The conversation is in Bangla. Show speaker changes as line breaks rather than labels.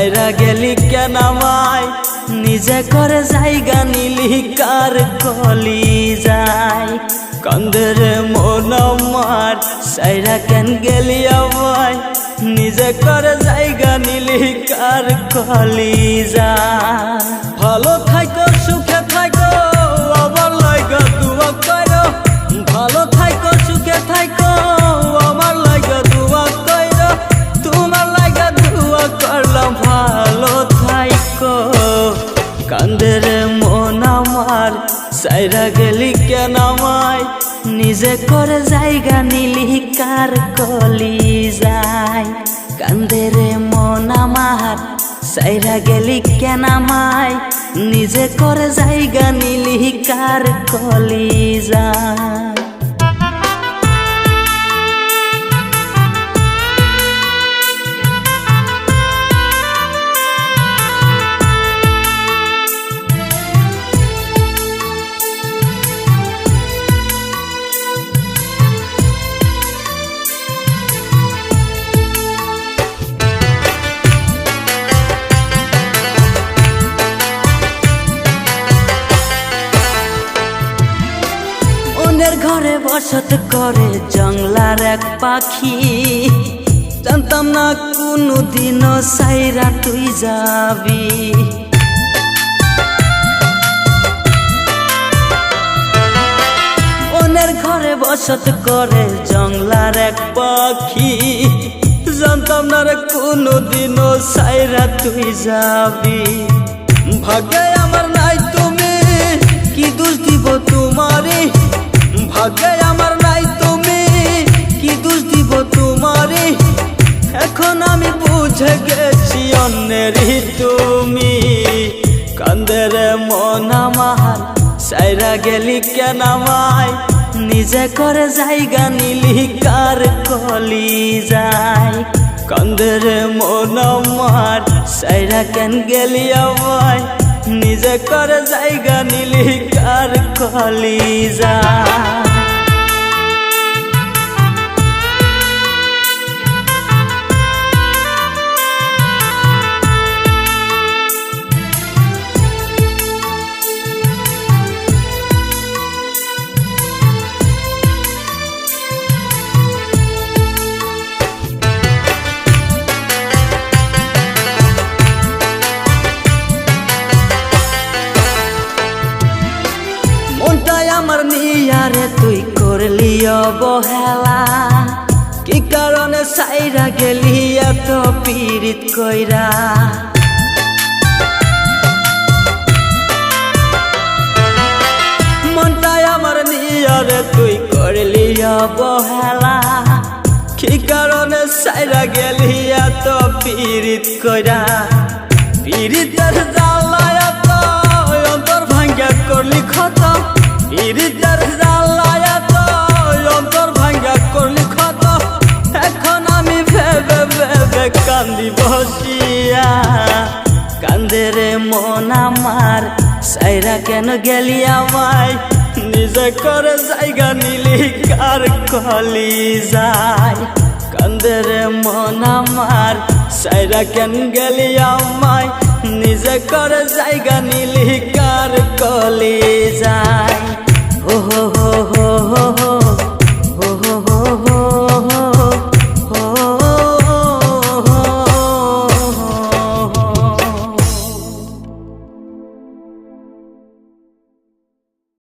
সাইরা গেলি কেন আমায় নিজে করে জায়গা নিলি কার কলি যায় কান্দের মন আমার সাইরা কেন গেলি আমায় নিজে করে জায়গা নিলি কার কলি যায় ভালো থাকো সুখে থাকো আমার লাগা দুয়া করো ভালো থাকো সুখে থাকো আমার লাগা দুয়া করো তোমার লাগা দুয়া করলাম ভালো থাকো কান্দের মন আমার সাইরা গেলি কেন আমায় নিজে করে জায়গা নিলি কার কলি যায় কান্দের মন আমার সাইরা গেলি কেন আমায় নিজে করে জায়গা নিলি কার কলি যায় ঘরে বসত করে জঙ্গলার এক পাখি জানতাম না কোনো দিনও সাইরা তুই যাবি অন্যের ঘরে বসত করে জঙ্গলার এক পাখি জানতাম না রে কোনো দিনও সাইরা তুই যাবি ভাগ্যে আমার নাই তুমি কি দোষ দিব তোমারে ভাগ্যে আমার নাই তুমি কি দোষ দিব তোমারে এখন আমি বুঝে গেছি অন্যেরই তুমি কান্দের মন আমার সাইরা গেলি কেন আমায় নিজে করে জায়গা নিলি কার কলি যায় কান্দের মন আমার সাইরা কেন গেলি আমায় নিজে করে জায়গা নিলি কার কলি যায় আমার নিয়ারে তুই করলি অবহেলা কি কারণে সাইরা গেলি এত পীড়িত কইরা মনটাই আমার নিয়ারে তুই করলি অবহেলা কি কারণে সাইরা গেলি এত পীড়িত কইরা পীড়িতের জ্বালা এত অন্তর ভাঙ্গা করলি ক্ষত পীড়িতের জ্বালায় তো অন্তর ভাঙ্গা করলি ক্ষত এখন আমি ভেবে ভেবে কান্দি বসিয়া কান্দের মন আমার সাইরা কেন গেলি আমায় নিজে করে জায়গা নিলি কার কলি যায় কান্দের মন আমার সাইরা কেন গেলি আমায় নিজে করে জায়গা নিলি কার কলি যায় ও হো